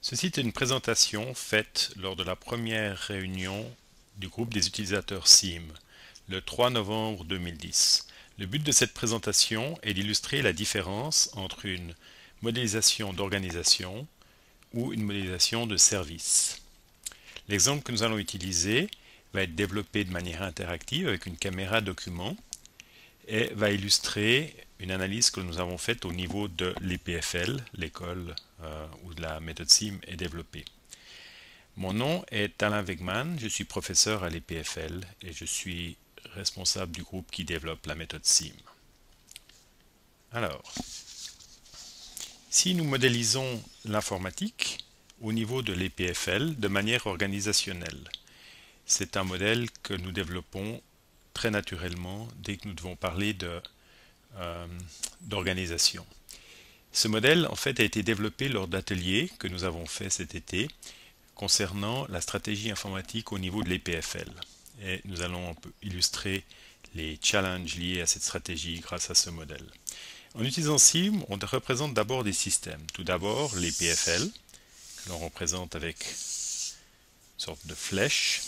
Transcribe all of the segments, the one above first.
Ceci est une présentation faite lors de la première réunion du groupe des utilisateurs SIM, le 3 novembre 2010. Le but de cette présentation est d'illustrer la différence entre une modélisation d'organisation ou une modélisation de service. L'exemple que nous allons utiliser va être développé de manière interactive avec une caméra document et va illustrer une analyse que nous avons faite au niveau de l'EPFL, l'école où la méthode SIM est développée. Mon nom est Alain Wegman, je suis professeur à l'EPFL et je suis responsable du groupe qui développe la méthode SIM. Alors, si nous modélisons l'informatique au niveau de l'EPFL de manière organisationnelle, c'est un modèle que nous développons très naturellement dès que nous devons parler d'organisation. Ce modèle en fait a été développé lors d'ateliers que nous avons fait cet été concernant la stratégie informatique au niveau de l'EPFL. Et nous allons un peu illustrer les challenges liés à cette stratégie grâce à ce modèle. En utilisant SIM, on représente d'abord des systèmes. Tout d'abord l'EPFL, que l'on représente avec une sorte de flèche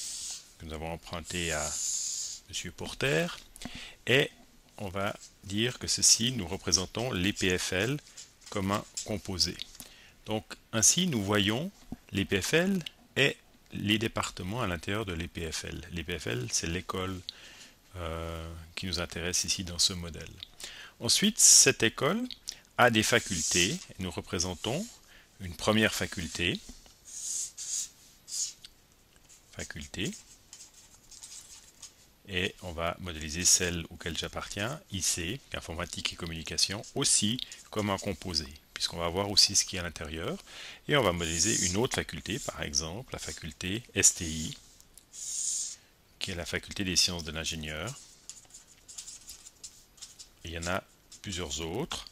que nous avons empruntée à M. Porter. Et on va dire que ceci, nous représentons l'EPFL comme un composé. Donc ainsi, nous voyons l'EPFL et les départements à l'intérieur de l'EPFL. L'EPFL, c'est l'école qui nous intéresse ici dans ce modèle. Ensuite, cette école a des facultés. Et nous représentons une première faculté. Et on va modéliser celle auquel j'appartiens, IC, informatique et communication, aussi comme un composé, puisqu'on va voir aussi ce qui est à l'intérieur. Et on va modéliser une autre faculté, par exemple la faculté STI, qui est la faculté des sciences de l'ingénieur. Il y en a plusieurs autres.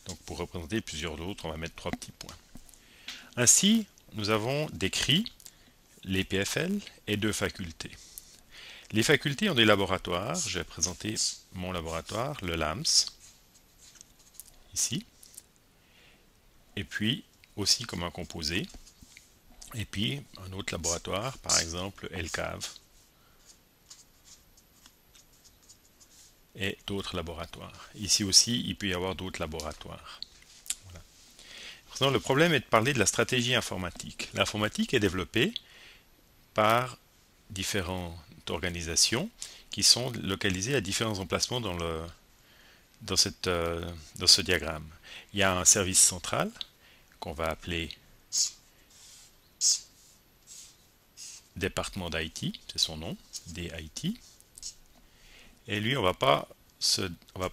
Donc pour représenter plusieurs autres, on va mettre 3 petits points. Ainsi, nous avons décrit les PFL et 2 facultés. Les facultés ont des laboratoires. Je vais présenter mon laboratoire, le LAMS, ici. Et puis, aussi comme un composé. Et puis, un autre laboratoire, par exemple, LCAV. Et d'autres laboratoires. Ici aussi, il peut y avoir d'autres laboratoires. Voilà. Maintenant, le problème est de parler de la stratégie informatique. L'informatique est développée par différentes organisations qui sont localisées à différents emplacements dans ce diagramme. Il y a un service central qu'on va appeler département d'IT, c'est son nom, DIT. Et lui, on va pas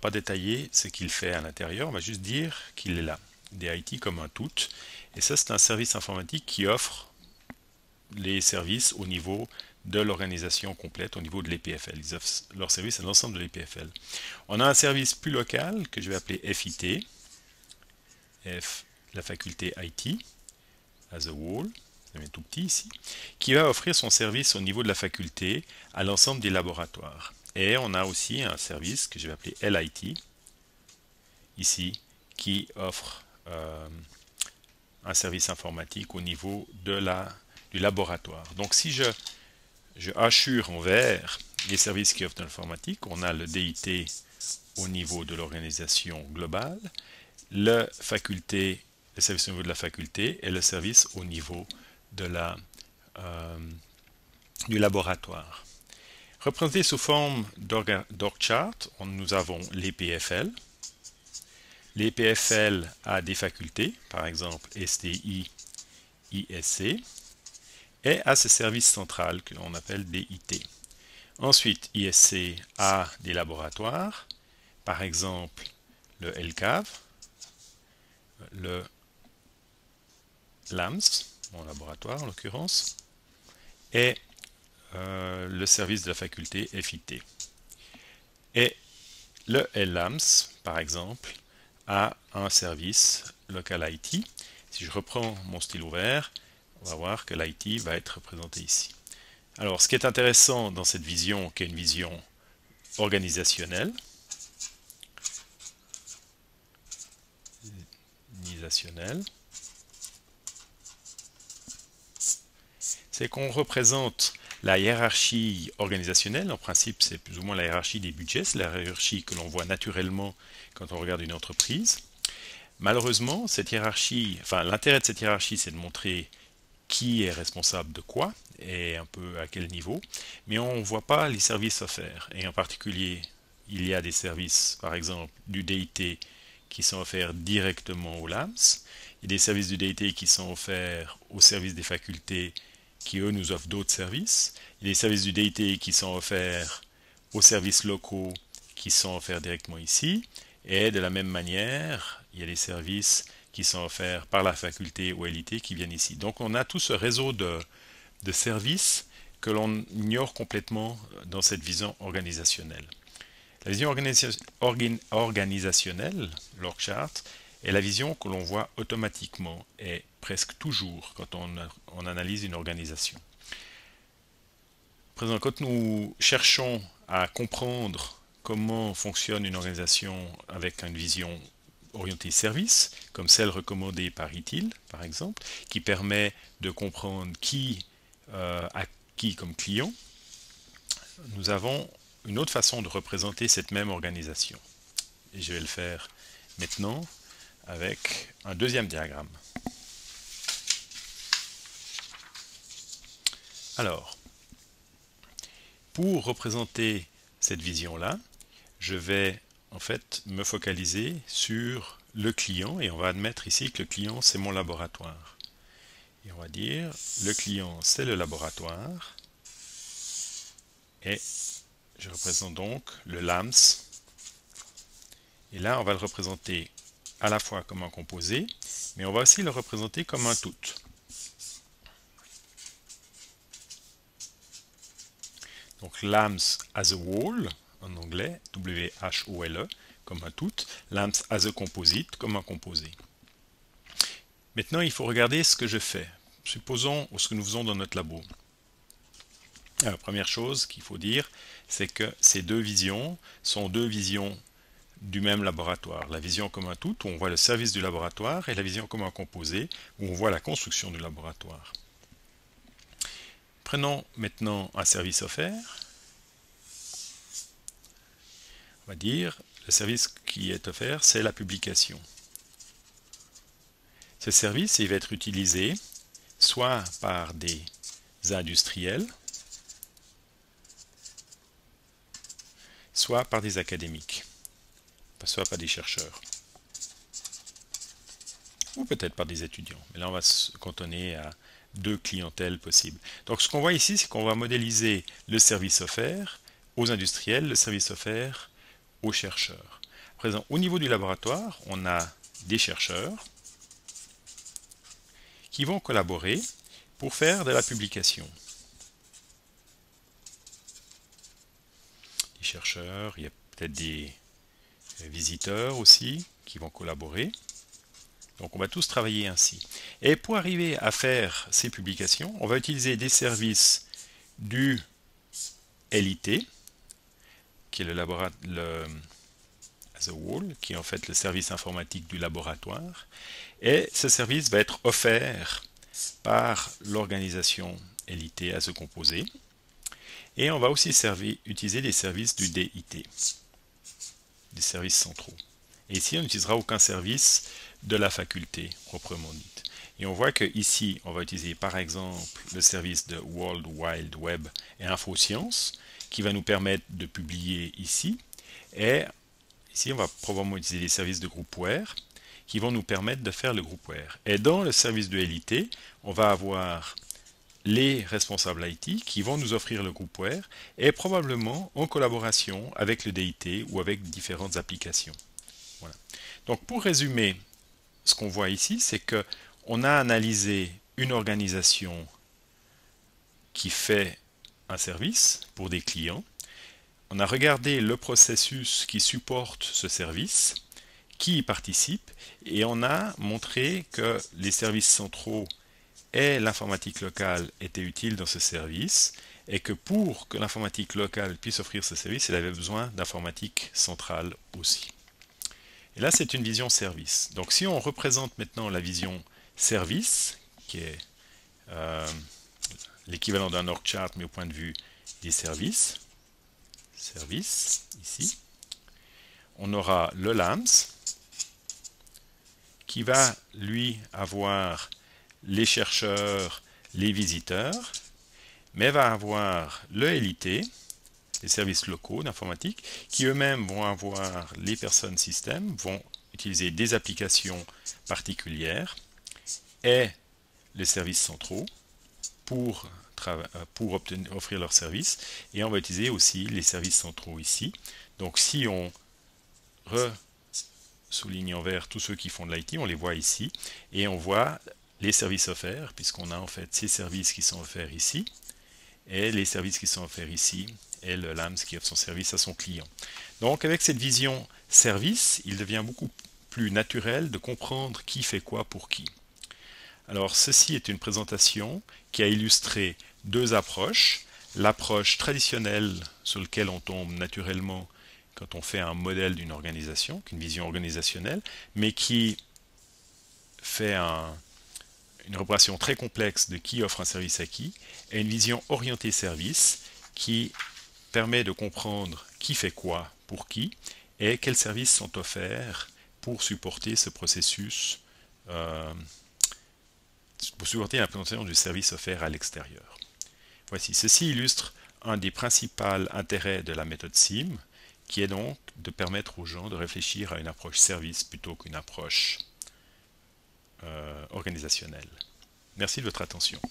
détailler ce qu'il fait à l'intérieur, on va juste dire qu'il est là. DIT comme un tout. Et ça, c'est un service informatique qui offre les services au niveau de l'organisation complète, au niveau de l'EPFL. Ils offrent leurs services à l'ensemble de l'EPFL. On a un service plus local que je vais appeler FIT, F, la faculté IT, as a whole, c'est tout petit ici, qui va offrir son service au niveau de la faculté à l'ensemble des laboratoires. Et on a aussi un service que je vais appeler LIT, ici, qui offre un service informatique au niveau du laboratoire. Donc si je hachure en vert les services qui offrent de l'informatique, on a le DIT au niveau de l'organisation globale, le service au niveau de la faculté et le service au niveau de du laboratoire. Représenté sous forme d'org chart, nous avons l'EPFL. L'EPFL a des facultés, par exemple STI, ISC, et a ce service central que l'on appelle DIT. Ensuite, ISC a des laboratoires, par exemple le LCAV, le LAMS, mon laboratoire en l'occurrence, et le service de la faculté FIT. Et le LLAMS, par exemple, a un service local IT. Si je reprends mon stylo vert, on va voir que l'IT va être représenté ici. Alors, ce qui est intéressant dans cette vision, qui est une vision organisationnelle, c'est qu'on représente la hiérarchie organisationnelle. En principe, c'est plus ou moins la hiérarchie des budgets, c'est la hiérarchie que l'on voit naturellement quand on regarde une entreprise. Malheureusement, cette hiérarchie, enfin l'intérêt de cette hiérarchie, c'est de montrer qui est responsable de quoi et un peu à quel niveau, mais on ne voit pas les services offerts. Et en particulier, il y a des services, par exemple, du DIT qui sont offerts directement au LAMS, il y a des services du DIT qui sont offerts aux services des facultés qui, eux, nous offrent d'autres services, il y a des services du DIT qui sont offerts aux services locaux qui sont offerts directement ici, et de la même manière, il y a des services qui sont offerts par la faculté ou LIT qui viennent ici. Donc on a tout ce réseau de services que l'on ignore complètement dans cette vision organisationnelle. La vision organisationnelle, l'org chart, est la vision que l'on voit automatiquement et presque toujours quand on analyse une organisation. Présent, quand nous cherchons à comprendre comment fonctionne une organisation avec une vision orientée service, comme celle recommandée par ITIL, par exemple, qui permet de comprendre qui a qui comme client, nous avons une autre façon de représenter cette même organisation. Et je vais le faire maintenant avec un deuxième diagramme. Alors, pour représenter cette vision-là, je vais en fait me focaliser sur le client et on va admettre ici que le client c'est mon laboratoire. Et on va dire le client c'est le laboratoire et je représente donc le LAMS. Et là on va le représenter à la fois comme un composé, mais on va aussi le représenter comme un tout. Donc LAMS as a whole, en anglais, W-H-O-L-E, comme un tout, LAMS as a composite, comme un composé. Maintenant, il faut regarder ce que je fais. Supposons ce que nous faisons dans notre labo. La première chose qu'il faut dire, c'est que ces deux visions sont deux visions du même laboratoire. La vision comme un tout, où on voit le service du laboratoire, et la vision comme un composé, où on voit la construction du laboratoire. Prenons maintenant un service offert. On va dire, le service qui est offert, c'est la publication. Ce service, il va être utilisé soit par des industriels, soit par des académiques, soit par des chercheurs, ou peut-être par des étudiants. Mais là, on va se cantonner à deux clientèles possibles. Donc, ce qu'on voit ici, c'est qu'on va modéliser le service offert aux industriels, le service offert aux chercheurs. À présent, au niveau du laboratoire, on a des chercheurs qui vont collaborer pour faire de la publication. Des chercheurs, il y a peut-être des visiteurs aussi qui vont collaborer. Donc on va tous travailler ainsi. Et pour arriver à faire ces publications, on va utiliser des services du LIT, qui est le as a whole, qui est en fait le service informatique du laboratoire. Et ce service va être offert par l'organisation LIT à ce composé. Et on va aussi utiliser des services du DIT, des services centraux. Et ici, on n'utilisera aucun service de la faculté proprement dite. Et on voit que ici, on va utiliser par exemple le service de World Wide Web et InfoSciences qui va nous permettre de publier ici. Et ici, on va probablement utiliser les services de groupware qui vont nous permettre de faire le groupware. Et dans le service de LIT, on va avoir les responsables IT qui vont nous offrir le groupware et probablement en collaboration avec le DIT ou avec différentes applications. Voilà. Donc pour résumer, ce qu'on voit ici, c'est que on a analysé une organisation qui fait un service pour des clients. On a regardé le processus qui supporte ce service, qui y participe, et on a montré que les services centraux et l'informatique locale étaient utiles dans ce service, et que pour que l'informatique locale puisse offrir ce service, elle avait besoin d'informatique centrale aussi. Et là, c'est une vision service. Donc si on représente maintenant la vision service, qui est l'équivalent d'un org chart, mais au point de vue des services. Service, ici. On aura le LAMS, qui va, lui, avoir les chercheurs, les visiteurs, mais va avoir le LIT, les services locaux d'informatique, qui eux-mêmes vont avoir les personnes système, vont utiliser des applications particulières, et les services centraux pour offrir leurs services, et on va utiliser aussi les services centraux ici. Donc si on souligne en vert tous ceux qui font de l'IT, on les voit ici, et on voit les services offerts, puisqu'on a en fait ces services qui sont offerts ici, et les services qui sont offerts ici, et le LAMS qui offre son service à son client. Donc avec cette vision service, il devient beaucoup plus naturel de comprendre qui fait quoi pour qui. Alors ceci est une présentation qui a illustré deux approches. L'approche traditionnelle sur laquelle on tombe naturellement quand on fait un modèle d'une organisation, une vision organisationnelle, mais qui fait une représentation très complexe de qui offre un service à qui, et une vision orientée service qui permet de comprendre qui fait quoi pour qui, et quels services sont offerts pour supporter ce processus, pour supporter l'implémentation du service offert à l'extérieur. Voici, ceci illustre un des principaux intérêts de la méthode SIM, qui est donc de permettre aux gens de réfléchir à une approche service plutôt qu'une approche organisationnelle. Merci de votre attention.